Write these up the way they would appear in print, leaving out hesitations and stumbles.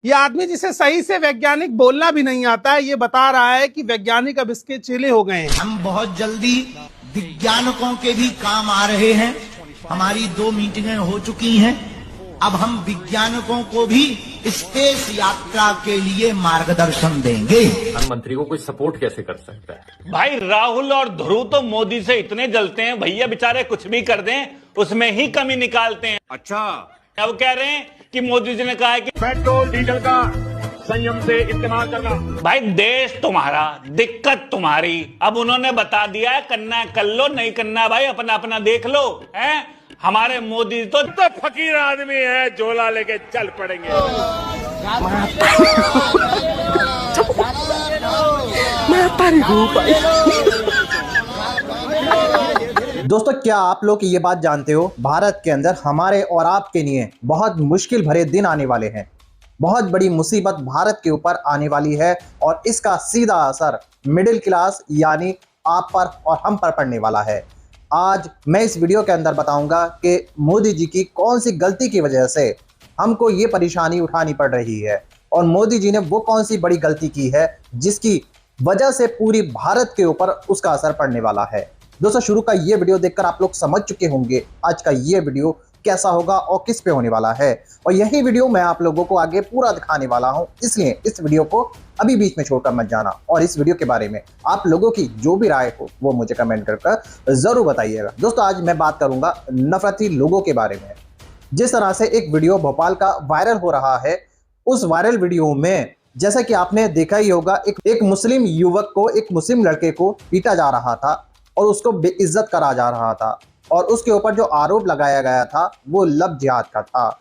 ये आदमी जिसे सही से वैज्ञानिक बोलना भी नहीं आता है, ये बता रहा है कि वैज्ञानिक अब इसके चेले हो गए हैं। हम बहुत जल्दी वैज्ञानिकों के भी काम आ रहे हैं। हमारी 2 मीटिंगें हो चुकी हैं। अब हम वैज्ञानिकों को भी स्पेस यात्रा के लिए मार्गदर्शन देंगे। प्रधानमंत्री को कोई सपोर्ट कैसे कर सकता है? भाई राहुल और ध्रुव तो मोदी से इतने जलते हैं, भैया बेचारे कुछ भी कर दें उसमें ही कमी निकालते हैं। अच्छा, अब कह रहे हैं कि मोदी जी ने कहा है कि पेट्रोल डीजल का संयम से इस्तेमाल करना। भाई देश तुम्हारा, दिक्कत तुम्हारी। अब उन्होंने बता दिया है, करना है कर लो, नहीं करना है भाई अपना अपना देख लो। हैं हमारे मोदी तो फकीर आदमी है, झोला लेके चल पड़ेंगे। दोस्तों, क्या आप लोग ये बात जानते हो, भारत के अंदर हमारे और आपके लिए बहुत मुश्किल भरे दिन आने वाले हैं। बहुत बड़ी मुसीबत भारत के ऊपर आने वाली है और इसका सीधा असर मिडिल क्लास यानी आप पर और हम पर पड़ने वाला है। आज मैं इस वीडियो के अंदर बताऊंगा कि मोदी जी की कौन सी गलती की वजह से हमको ये परेशानी उठानी पड़ रही है और मोदी जी ने वो कौन सी बड़ी गलती की है जिसकी वजह से पूरी भारत के ऊपर उसका असर पड़ने वाला है। दोस्तों, शुरू का ये वीडियो देखकर आप लोग समझ चुके होंगे आज का ये वीडियो कैसा होगा और किस पे होने वाला है, और यही वीडियो मैं आप लोगों को आगे पूरा दिखाने वाला हूं। इसलिए इस वीडियो को अभी बीच में छोड़कर मत जाना और इस वीडियो के बारे में आप लोगों की जो भी राय हो वो मुझे कमेंट कर जरूर बताइएगा। दोस्तों, आज मैं बात करूंगा नफरती लोगों के बारे में। जिस तरह से एक वीडियो भोपाल का वायरल हो रहा है, उस वायरल वीडियो में जैसा कि आपने देखा ही होगा, एक मुस्लिम युवक को, एक मुस्लिम लड़के को पीटा जा रहा था और उसको बेइज्जत करा जा रहा था और उसके ऊपर जो आरोप लगाया गया था वो लव जिहाद का था।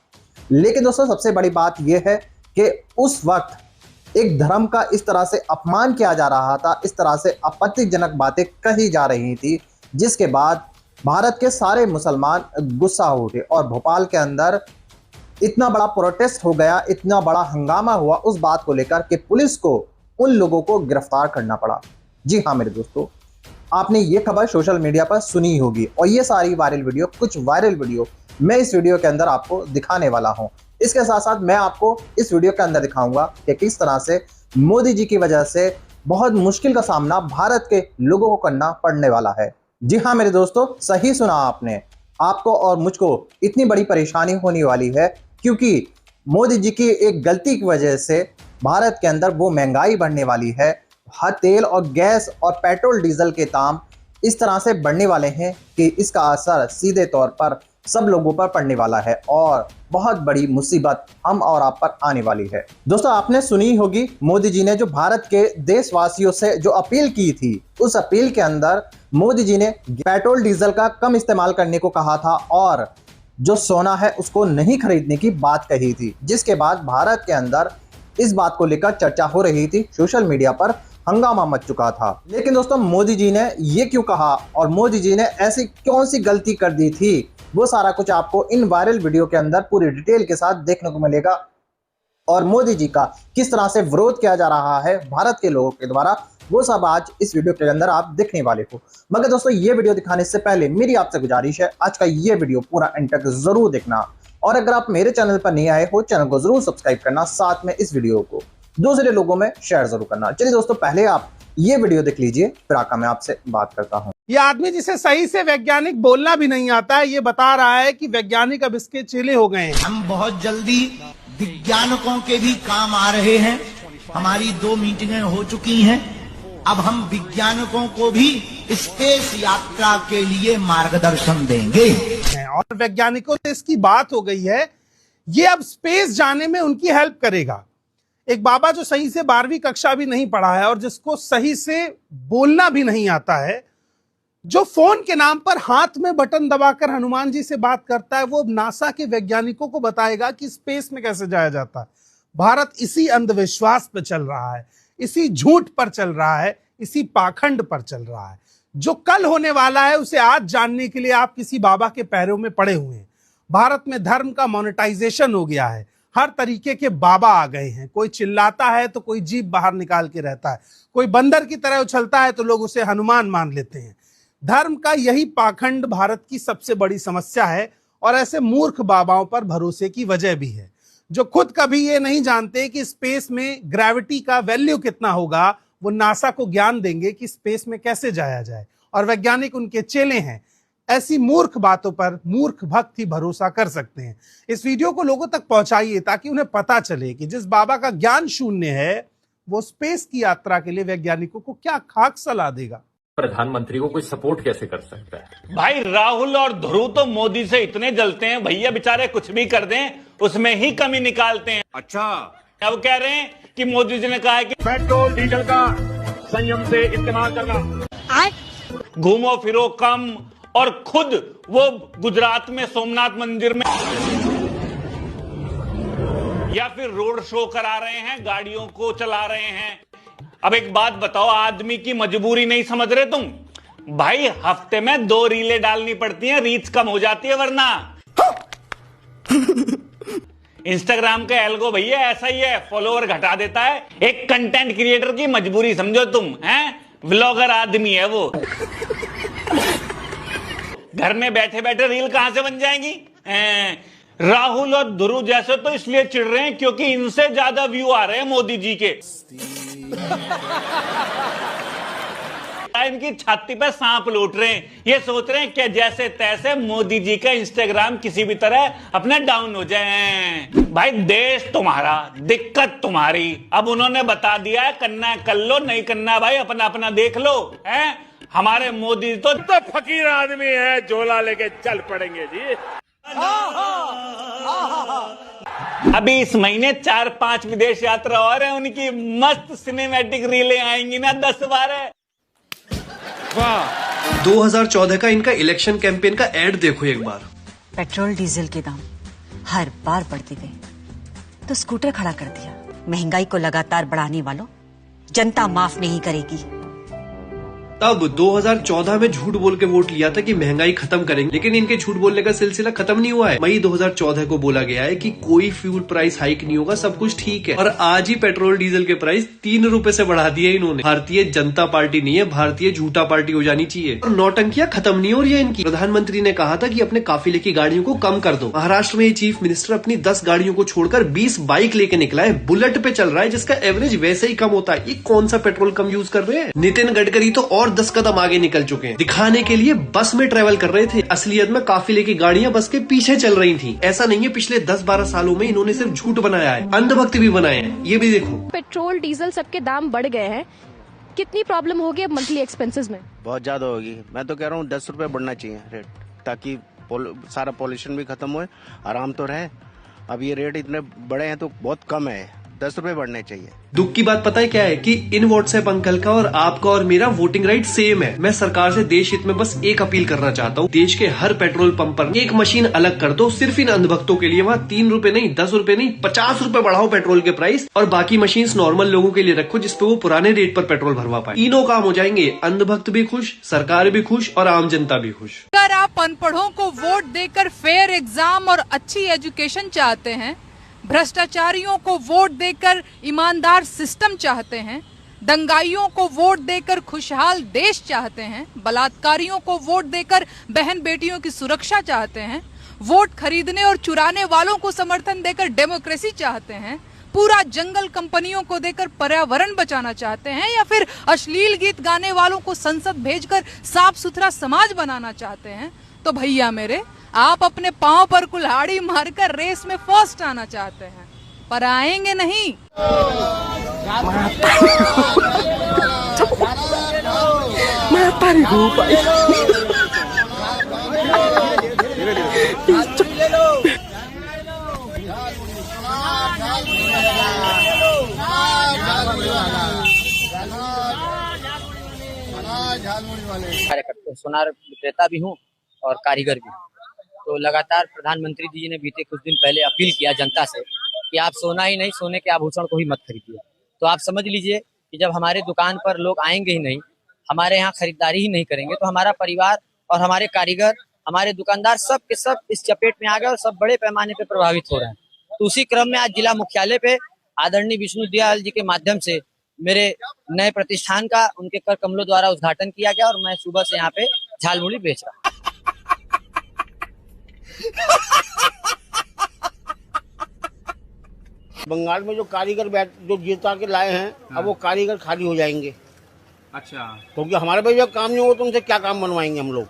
लेकिन दोस्तों, सबसे बड़ी बात यह है कि उस वक्त एक धर्म का इस तरह से अपमान किया जा रहा था, इस तरह से आपत्तिजनक बातें कही जा रही थी, जिसके बाद भारत के सारे मुसलमान गुस्सा हो उठे और भोपाल के अंदर इतना बड़ा प्रोटेस्ट हो गया, इतना बड़ा हंगामा हुआ उस बात को लेकर कि पुलिस को उन लोगों को गिरफ्तार करना पड़ा। जी हाँ मेरे दोस्तों, आपने ये खबर सोशल मीडिया पर सुनी होगी और ये सारी वायरल वीडियो, कुछ वायरल वीडियो मैं इस वीडियो के अंदर आपको दिखाने वाला हूं। इसके साथ साथ मैं आपको इस वीडियो के अंदर दिखाऊंगा कि किस तरह से मोदी जी की वजह से बहुत मुश्किल का सामना भारत के लोगों को करना पड़ने वाला है। जी हाँ मेरे दोस्तों, सही सुना आपने, आपको और मुझको इतनी बड़ी परेशानी होने वाली है क्योंकि मोदी जी की एक गलती की वजह से भारत के अंदर वो महंगाई बढ़ने वाली है। हर तेल और गैस और पेट्रोल डीजल के दाम इस तरह से बढ़ने वाले हैं कि इसका असर सीधे तौर पर सब लोगों पर पड़ने वाला है और बहुत बड़ी मुसीबत हम और आप पर आने वाली है। दोस्तों, आपने सुनी होगी मोदी जी ने जो भारत के देशवासियों से जो अपील की थी, उस अपील के अंदर मोदी जी ने पेट्रोल डीजल का कम इस्तेमाल करने को कहा था और जो सोना है उसको नहीं खरीदने की बात कही थी, जिसके बाद भारत के अंदर इस बात को लेकर चर्चा हो रही थी, सोशल मीडिया पर हंगामा मच चुका था। लेकिन दोस्तों, मोदी जी ने ये क्यों कहा और मोदी जी ने ऐसी कौन सी गलती कर दी थी, वो सारा कुछ आपको इन वायरल वीडियो के अंदर पूरी डिटेल के साथ देखने को मिलेगा और मोदी जी का किस तरह से विरोध किया जा रहा है भारत के लोगों के द्वारा, वो सब आज इस वीडियो के अंदर आप देखने वाले हो। मगर दोस्तों, ये वीडियो दिखाने से पहले मेरी आपसे गुजारिश है, आज का ये वीडियो पूरा एंड तक जरूर देखना और अगर आप मेरे चैनल पर नहीं आए हो, चैनल को जरूर सब्सक्राइब करना, साथ में इस वीडियो को दूसरे लोगों में शेयर जरूर करना। चलिए दोस्तों, पहले आप ये वीडियो देख लीजिए, फिर आकर मैं आपसे बात करता हूं। ये आदमी जिसे सही से वैज्ञानिक बोलना भी नहीं आता है, ये बता रहा है कि वैज्ञानिक अब इसके चेले हो गए हैं। हम बहुत जल्दी वैज्ञानिकों के भी काम आ रहे हैं। हमारी 2 मीटिंगें हो चुकी हैं। अब हम वैज्ञानिकों को भी स्पेस यात्रा के लिए मार्गदर्शन देंगे और वैज्ञानिकों से इसकी बात हो गई है, ये अब स्पेस जाने में उनकी हेल्प करेगा। एक बाबा जो सही से 12वीं कक्षा भी नहीं पढ़ा है और जिसको सही से बोलना भी नहीं आता है, जो फोन के नाम पर हाथ में बटन दबाकर हनुमान जी से बात करता है, वो नासा के वैज्ञानिकों को बताएगा कि स्पेस में कैसे जाया जाता है। भारत इसी अंधविश्वास पर चल रहा है, इसी झूठ पर चल रहा है, इसी पाखंड पर चल रहा है। जो कल होने वाला है उसे आज जानने के लिए आप किसी बाबा के पैरों में पड़े हुए हैं। भारत में धर्म का मोनेटाइजेशन हो गया है, हर तरीके के बाबा आ गए हैं। कोई चिल्लाता है तो कोई जीभ बाहर निकाल के रहता है, कोई बंदर की तरह उछलता है तो लोग उसे हनुमान मान लेते हैं। धर्म का यही पाखंड भारत की सबसे बड़ी समस्या है और ऐसे मूर्ख बाबाओं पर भरोसे की वजह भी है। जो खुद कभी ये नहीं जानते कि स्पेस में ग्रेविटी का वैल्यू कितना होगा, वो नासा को ज्ञान देंगे कि स्पेस में कैसे जाया जाए, और वैज्ञानिक उनके चेले हैं। ऐसी मूर्ख बातों पर मूर्ख भक्त ही भरोसा कर सकते हैं। इस वीडियो को लोगों तक पहुंचाइए ताकि उन्हें पता चले कि जिस बाबा का ज्ञान शून्य है वो स्पेस की यात्रा के लिए वैज्ञानिकों को क्या खाक सलाह देगा। प्रधानमंत्री को कोई सपोर्ट कैसे कर सकता है? भाई राहुल और ध्रुव तो मोदी से इतने जलते हैं, भैया बेचारे कुछ भी कर दें उसमें ही कमी निकालते हैं। अच्छा, अब कह रहे हैं कि मोदी जी ने कहा है कि पेट्रोल डीजल का संयम से इस्तेमाल करना, घूमो फिरो कम, और खुद वो गुजरात में सोमनाथ मंदिर में या फिर रोड शो करा रहे हैं, गाड़ियों को चला रहे हैं। अब एक बात बताओ, आदमी की मजबूरी नहीं समझ रहे तुम? भाई हफ्ते में 2 रीलें डालनी पड़ती हैं, रीच कम हो जाती है वरना। इंस्टाग्राम का एल्गो भैया ऐसा ही है, फॉलोवर घटा देता है। एक कंटेंट क्रिएटर की मजबूरी समझो तुम, हैं? व्लॉगर आदमी है वो। घर में बैठे बैठे रील कहां से बन जाएंगी? राहुल और ध्रुव जैसे तो इसलिए चिढ़ रहे हैं क्योंकि इनसे ज्यादा व्यू आ रहे हैं मोदी जी के। इनकी छाती पे सांप लौट रहे हैं, ये सोच रहे हैं कि जैसे तैसे मोदी जी का इंस्टाग्राम किसी भी तरह अपना डाउन हो जाए। भाई देश तुम्हारा, दिक्कत तुम्हारी। अब उन्होंने बता दिया है, करना है कर लो, नहीं करना भाई अपना अपना देख लो। हैं हमारे मोदी तो फकीर आदमी है, झोला लेके चल पड़ेंगे जी। अभी इस महीने 4-5 विदेश यात्रा और है उनकी, मस्त सिनेमैटिक रीलें आएंगी ना 10-12। 2014 का इनका इलेक्शन कैंपेन का एड देखो एक बार। पेट्रोल डीजल के दाम हर बार बढ़ते गए तो स्कूटर खड़ा कर दिया। महंगाई को लगातार बढ़ाने वालों, जनता माफ नहीं करेगी। तब 2014 में झूठ बोल के वोट लिया था कि महंगाई खत्म करेंगे, लेकिन इनके झूठ बोलने का सिलसिला खत्म नहीं हुआ है। मई 2014 को बोला गया है कि कोई फ्यूल प्राइस हाइक नहीं होगा, सब कुछ ठीक है, और आज ही पेट्रोल डीजल के प्राइस 3 रुपए से बढ़ा दिए इन्होंने। भारतीय जनता पार्टी नहीं है, भारतीय झूठा पार्टी हो जानी चाहिए। और नौटंकियां खत्म नहीं हो रही है इनकी। प्रधानमंत्री ने कहा था कि अपने काफिले की गाड़ियों को कम कर दो। महाराष्ट्र में चीफ मिनिस्टर अपनी 10 गाड़ियों को छोड़कर 20 बाइक लेके निकला है, बुलेट पे चल रहा है, जिसका एवरेज वैसे ही कम होता है। ये कौन सा पेट्रोल कम यूज कर रहे हैं? नितिन गडकरी तो और 10 कदम आगे निकल चुके हैं। दिखाने के लिए बस में ट्रेवल कर रहे थे, असलियत में काफिले की गाड़ियां बस के पीछे चल रही थी। ऐसा नहीं है, पिछले 10-12 सालों में इन्होंने सिर्फ झूठ बनाया है, अंधभक्त भी बनाए हैं। ये भी देखो, पेट्रोल डीजल सबके दाम बढ़ गए हैं, कितनी प्रॉब्लम होगी अब मंथली एक्सपेंसेस में? बहुत ज्यादा होगी। मैं तो कह रहा हूँ 10 रुपए बढ़ना चाहिए रेट, ताकि सारा पॉल्यूशन भी खत्म हो, आराम तो रहे। अब ये रेट इतने बड़े हैं तो बहुत कम है, 10 रुपए बढ़ने चाहिए। दुख की बात पता है क्या है कि इन व्हाट्सएप अंकल का और आपका और मेरा वोटिंग राइट सेम है। मैं सरकार से देश हित में बस एक अपील करना चाहता हूँ, देश के हर पेट्रोल पंप पर एक मशीन अलग कर दो, सिर्फ इन अंधभक्तों के लिए। वहाँ 3 रुपए नहीं, 10 रुपए नहीं, 50 रुपए बढ़ाओ पेट्रोल के प्राइस, और बाकी मशीन नॉर्मल लोगों के लिए रखो जिसपे वो पुराने रेट पर पेट्रोल भरवा पाए। तीनों काम हो जाएंगे, अंधभक्त भी खुश, सरकार भी खुश और आम जनता भी खुश। अगर आप अनपढ़ों को वोट देकर फेयर एग्जाम और अच्छी एजुकेशन चाहते हैं, भ्रष्टाचारियों को वोट देकर ईमानदार सिस्टम चाहते हैं, दंगाइयों को वोट देकर खुशहाल देश चाहते हैं, बलात्कारियों को वोट देकर बहन बेटियों की सुरक्षा चाहते हैं, वोट खरीदने और चुराने वालों को समर्थन देकर डेमोक्रेसी चाहते हैं, पूरा जंगल कंपनियों को देकर पर्यावरण बचाना चाहते हैं, या फिर अश्लील गीत गाने वालों को संसद भेजकर साफ सुथरा समाज बनाना चाहते हैं, तो भैया मेरे, आप अपने पांव पर कुल्हाड़ी मारकर रेस में फर्स्ट आना चाहते हैं, पर आएंगे नहीं। सोनार विक्रेता भी हूँ और कारीगर भी हूँ। तो लगातार प्रधानमंत्री जी ने बीते कुछ दिन पहले अपील किया जनता से कि आप सोना ही नहीं, सोने के आभूषण को ही मत खरीदिए। तो आप समझ लीजिए कि जब हमारे दुकान पर लोग आएंगे ही नहीं, हमारे यहाँ खरीदारी ही नहीं करेंगे, तो हमारा परिवार और हमारे कारीगर, हमारे दुकानदार सब के सब इस चपेट में आ गए और सब बड़े पैमाने पे प्रभावित हो रहे हैं। तो उसी क्रम में आज जिला मुख्यालय पे आदरणीय विष्णु दयाल जी के माध्यम से मेरे नए प्रतिष्ठान का उनके कर कमलों द्वारा उद्घाटन किया गया और मैं सुबह से यहाँ पे झालमुड़ी बेच रहा हूँ। बंगाल में जो कारीगर जो जीता के लाए हैं, अब वो कारीगर खाली हो जाएंगे। अच्छा, क्योंकि हमारे पास जब काम नहीं होगा तो उनसे क्या काम बनवाएंगे हम लोग।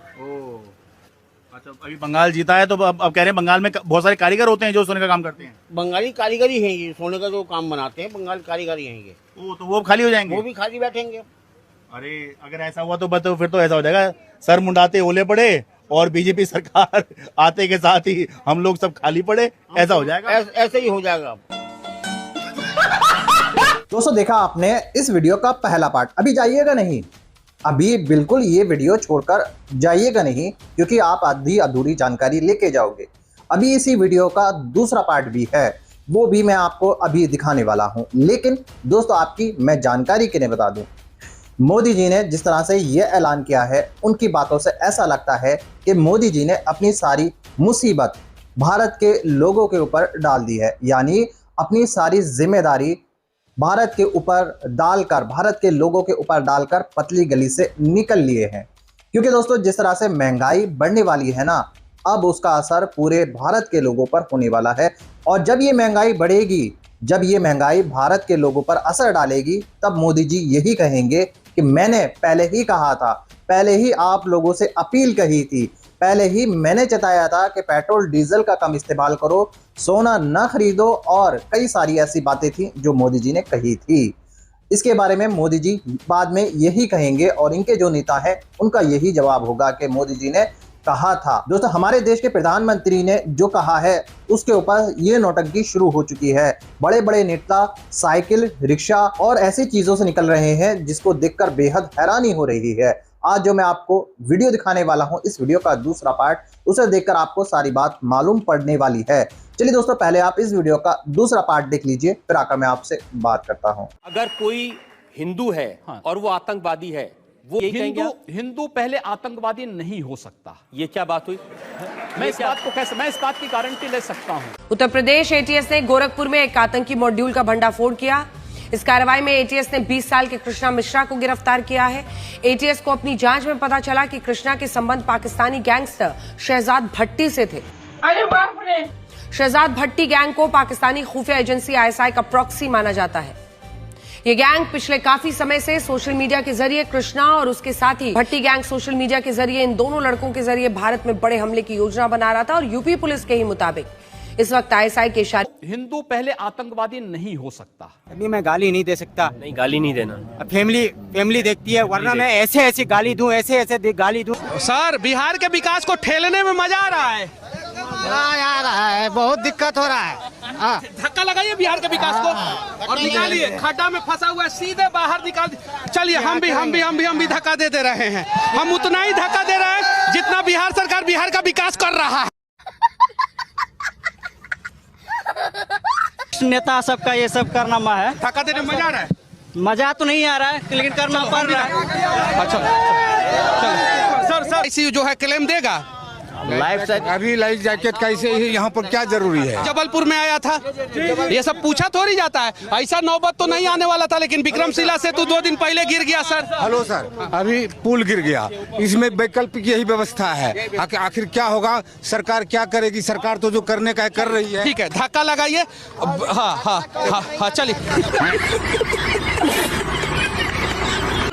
अच्छा, अभी बंगाल जीता है तो अब कह रहे हैं बंगाल में बहुत सारे कारीगर होते हैं जो सोने का काम करते हैं। बंगाली कारीगर ही हैं ये, सोने का जो काम बनाते हैं बंगाल कारीगर ही हैं ये। तो वो खाली हो जाएंगे, वो भी खाली बैठेंगे। अरे अगर ऐसा हुआ तो फिर तो ऐसा हो जाएगा, सर मुंडाते ओले पड़े और बीजेपी सरकार आते के साथ ही हम लोग सब खाली पड़े, ऐसा हो जाएगा। ऐसे ही हो जाएगा। दोस्तों देखा आपने इस वीडियो का पहला पार्ट, अभी जाइएगा नहीं, अभी बिल्कुल ये वीडियो छोड़कर जाइएगा नहीं, क्योंकि आप आधी अधूरी जानकारी लेके जाओगे। अभी इसी वीडियो का दूसरा पार्ट भी है, वो भी मैं आपको अभी दिखाने वाला हूं। लेकिन दोस्तों आपकी मैं जानकारी के लिए बता दूं, मोदी जी ने जिस तरह से ये ऐलान किया है, उनकी बातों से ऐसा लगता है कि मोदी जी ने अपनी सारी मुसीबत भारत के लोगों के ऊपर डाल दी है, यानी अपनी सारी जिम्मेदारी भारत के ऊपर डालकर, भारत के लोगों के ऊपर डालकर पतली गली से निकल लिए हैं। क्योंकि दोस्तों जिस तरह से महंगाई बढ़ने वाली है ना, अब उसका असर पूरे भारत के लोगों पर होने वाला है। और जब ये महंगाई बढ़ेगी, जब ये महंगाई भारत के लोगों पर असर डालेगी, तब मोदी जी यही कहेंगे कि मैंने पहले ही कहा था, पहले ही आप लोगों से अपील कही थी, पहले ही मैंने चताया था कि पेट्रोल डीजल का कम इस्तेमाल करो, सोना न खरीदो, और कई सारी ऐसी बातें थी जो मोदी जी ने कही थी। इसके बारे में मोदी जी बाद में यही कहेंगे और इनके जो नेता हैं उनका यही जवाब होगा कि मोदी जी ने कहा था। दोस्तों हमारे देश के प्रधानमंत्री ने जो कहा है उसके ऊपर ये नौटंकी शुरू हो चुकी है। बड़े बड़े नेता साइकिल, रिक्शा और ऐसी चीजों से निकल रहे हैं जिसको देखकर बेहद हैरानी हो रही है। आज जो मैं आपको वीडियो दिखाने वाला हूं, इस वीडियो का दूसरा पार्ट, उसे देखकर आपको सारी बात मालूम पड़ने वाली है। चलिए दोस्तों पहले आप इस वीडियो का दूसरा पार्ट देख लीजिए, फिर आकर मैं आपसे बात करता हूं। अगर कोई हिंदू है और वो आतंकवादी है, वो हिंदू पहले आतंकवादी नहीं हो सकता। ये क्या बात हुई? मैं इस बात की गारंटी ले सकता हूं। उत्तर प्रदेश एटीएस ने गोरखपुर में एक आतंकी मॉड्यूल का भंडाफोड़ किया। इस कार्रवाई में एटीएस ने 20 साल के कृष्णा मिश्रा को गिरफ्तार किया है। एटीएस को अपनी जांच में पता चला कि कृष्णा के संबंध पाकिस्तानी गैंगस्टर शहजाद भट्टी से थे। अरे बाप रे! शहजाद भट्टी गैंग को पाकिस्तानी खुफिया एजेंसी आईएसआई का प्रॉक्सी माना जाता है। ये गैंग पिछले काफी समय से सोशल मीडिया के जरिए कृष्णा और उसके साथी भट्टी गैंग सोशल मीडिया के जरिए इन दोनों लड़कों के जरिए भारत में बड़े हमले की योजना बना रहा था। और यूपी पुलिस के ही मुताबिक इस वक्त आईएसआई के इशारे हिंदू पहले आतंकवादी नहीं हो सकता। अभी मैं गाली नहीं दे सकता। नहीं, गाली नहीं देना। फैमिली देखती है, वरना मैं ऐसे गाली दूं, ऐसे गाली दूं। सर बिहार के विकास को ठेलने में मजा आ रहा है। आ रहा है, बहुत दिक्कत हो रहा है। धक्का लगाइए बिहार के विकास को और निकालिए, खड्डा में फंसा हुआ है, सीधे बाहर निकाल। चलिए हम भी धक्का देते रहे हैं। हम उतना ही धक्का दे रहे हैं जितना बिहार सरकार बिहार का विकास कर रहा है। नेता सबका ये सब करना है। धक्का देने में मजा आ रहा है? मजा तो नहीं आ रहा है, लेकिन करना पड़ रहा है। अच्छा सर इसी जो है क्लेम देगा अभी लाइफ जैकेट का इसे यहाँ पर क्या जरूरी है? जबलपुर में आया था, ये सब पूछा थोड़ी जाता है। ऐसा नौबत तो नहीं आने वाला था, लेकिन विक्रमशिला सेतु 2 दिन पहले गिर गया सर। हेलो सर, अभी पुल गिर गया, इसमें वैकल्पिक यही व्यवस्था है। आखिर क्या होगा, सरकार क्या करेगी? सरकार तो जो करने का है कर रही है। ठीक है, धक्का लगाइए। हाँ चलिए।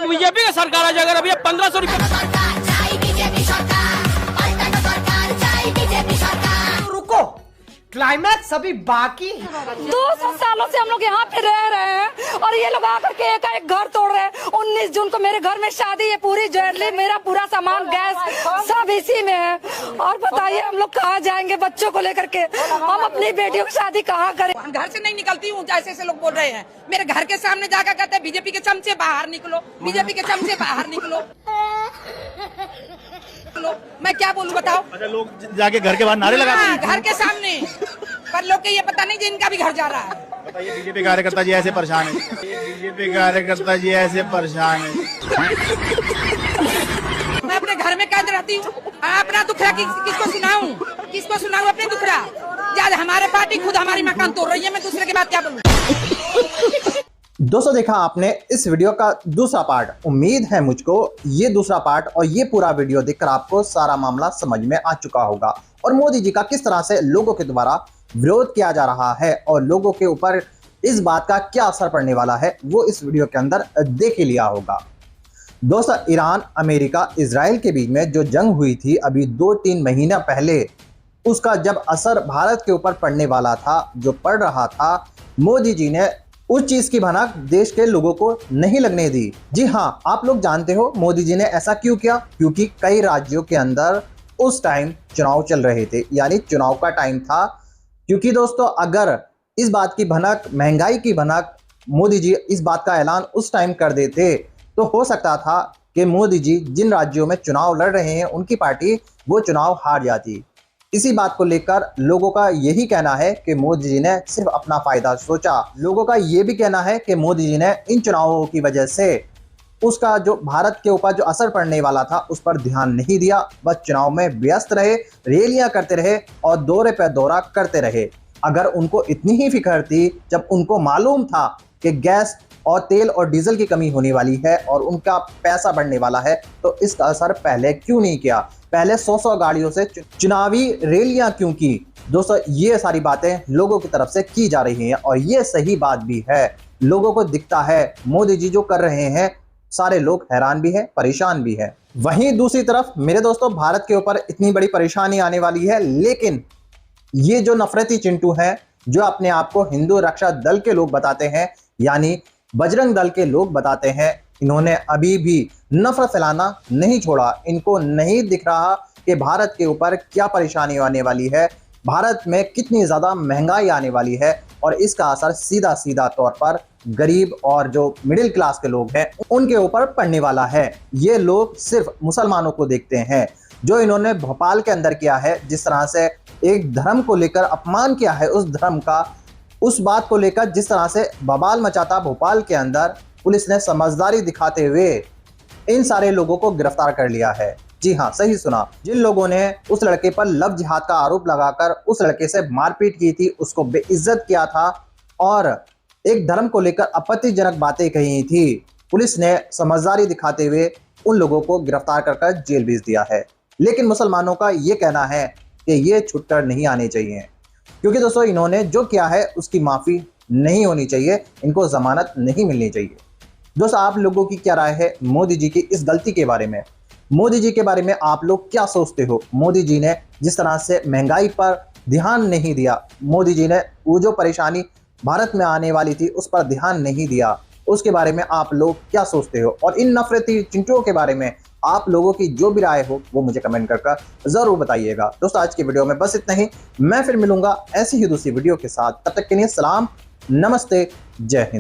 बीजेपी का सरकार आ जाएगा। अभी 1500 रुपये रुको, क्लाइमैक्स अभी बाकी है। 200 सालों से हम लोग यहाँ पे रह रहे हैं और ये लोग आकर के एक घर तोड़ रहे हैं। 19 जून को मेरे घर में शादी है, पूरी ज्वेलरी, मेरा पूरा सामान, गैस सब इसी में है। और बताइए हम लोग कहाँ जाएंगे बच्चों को लेकर के? हम अपनी बेटियों की शादी कहाँ करें? घर से नहीं निकलती हूँ, जैसे ऐसे लोग बोल रहे हैं। मेरे घर के सामने जाकर कहते हैं बीजेपी के चमचे बाहर निकलो, बीजेपी के चमचे बाहर निकलो। मैं क्या बोलूं बताओ? अच्छा, लोग जाके घर के बाहर नारे लगाते हैं घर के सामने, पर लोग के ये पता नहीं जिनका भी घर जा रहा है। बताइए, बीजेपी कार्यकर्ता जी ऐसे परेशान है। बीजेपी कार्यकर्ता जी ऐसे परेशान है। मैं अपने घर में कैद रहती हूँ, अपना दुखड़ा किसको सुनाऊं अपने दुखड़ा? याद हमारे पार्टी खुद हमारी मकान तोड़ रही है, मैं दूसरे के बाद क्या बोलूं? दोस्तों देखा आपने इस वीडियो का दूसरा पार्ट। उम्मीद है मुझको ये दूसरा पार्ट और ये पूरा वीडियो देखकर आपको सारा मामला समझ में आ चुका होगा और मोदी जी का किस तरह से लोगों के द्वारा विरोध किया जा रहा है और लोगों के ऊपर इस बात का क्या असर पड़ने वाला है वो इस वीडियो के अंदर देख ही लिया होगा। दोस्तों, ईरान, अमेरिका, इजराइल के बीच में जो जंग हुई थी अभी 2-3 महीना पहले, उसका जब असर भारत के ऊपर पड़ने वाला था, जो पड़ रहा था, मोदी जी ने उस चीज की भनक देश के लोगों को नहीं लगने दी। जी हाँ, आप लोग जानते हो मोदी जी ने ऐसा क्यों किया? क्योंकि कई राज्यों के अंदर उस टाइम चुनाव चल रहे थे, यानी चुनाव का टाइम था। क्योंकि दोस्तों, अगर इस बात की भनक, महंगाई की भनक, मोदी जी इस बात का ऐलान उस टाइम कर देते तो हो सकता था कि मोदी जी जिन राज्यों में चुनाव लड़ रहे हैं उनकी पार्टी वो चुनाव हार जाती। इसी बात को लेकर लोगों का यही कहना है कि मोदी जी ने सिर्फ अपना फायदा सोचा। लोगों का यह भी कहना है कि मोदी जी ने इन चुनावों की वजह से उसका जो भारत के ऊपर जो असर पड़ने वाला था उस पर ध्यान नहीं दिया, बस चुनाव में व्यस्त रहे, रैलियां करते रहे और दौरे पर दौरा करते रहे। अगर उनको इतनी ही फिक्र थी, जब उनको मालूम था कि गैस और तेल और डीजल की कमी होने वाली है और उनका पैसा बढ़ने वाला है, तो इसका असर पहले क्यों नहीं किया? पहले 100-100 गाड़ियों से चुनावी रैलियां क्यों की? दोस्तों, ये सारी बातें लोगों की तरफ से की जा रही हैं और ये सही बात भी है। लोगों को दिखता है मोदी जी जो कर रहे हैं, सारे लोग हैरान भी हैं, परेशान भी हैं। वहीं दूसरी तरफ मेरे दोस्तों, भारत के ऊपर इतनी बड़ी परेशानी आने वाली है, लेकिन ये जो नफरती चिंटू हैं, जो अपने आप को हिंदू रक्षा दल के लोग बताते हैं, यानी बजरंग दल के लोग बताते हैं, इन्होंने अभी भी नफरत फैलाना नहीं छोड़ा। इनको नहीं दिख रहा कि भारत के ऊपर क्या परेशानी आने वाली है, भारत में कितनी ज़्यादा महंगाई आने वाली है और इसका असर सीधा सीधा तौर पर गरीब और जो मिडिल क्लास के लोग हैं उनके ऊपर पड़ने वाला है। ये लोग सिर्फ मुसलमानों को देखते हैं। जो इन्होंने भोपाल के अंदर किया है, जिस तरह से एक धर्म को लेकर अपमान किया है, उस धर्म का, उस बात को लेकर जिस तरह से बवाल मचाता भोपाल के अंदर, पुलिस ने समझदारी दिखाते हुए इन सारे लोगों को गिरफ्तार कर लिया है। जी हाँ, सही सुना। जिन लोगों ने उस लड़के पर लव जिहाद का आरोप लगाकर उस लड़के से मारपीट की थी, उसको बेइज्जत किया था और एक धर्म को लेकर आपत्तिजनक बातें कही थी, पुलिस ने समझदारी दिखाते हुए उन लोगों को गिरफ्तार कर जेल भेज दिया है। लेकिन मुसलमानों का ये कहना है कि ये छुटकर नहीं आने चाहिए, क्योंकि दोस्तों इन्होंने जो किया है उसकी माफ़ी नहीं होनी चाहिए, इनको ज़मानत नहीं मिलनी चाहिए। दोस्तों, आप लोगों की क्या राय है मोदी जी की इस गलती के बारे में? मोदी जी के बारे में आप लोग क्या सोचते हो? मोदी जी ने जिस तरह से महंगाई पर ध्यान नहीं दिया, मोदी जी ने वो जो परेशानी भारत में आने वाली थी उस पर ध्यान नहीं दिया, उसके बारे में आप लोग क्या सोचते हो? और इन नफरती चिंटुओं के बारे में आप लोगों की जो भी राय हो वो मुझे कमेंट कर जरूर बताइएगा। दोस्तों, आज की वीडियो में बस इतना ही। मैं फिर मिलूंगा ऐसी ही दूसरी वीडियो के साथ। तब तक के लिए सलाम, नमस्ते, जय हिंद।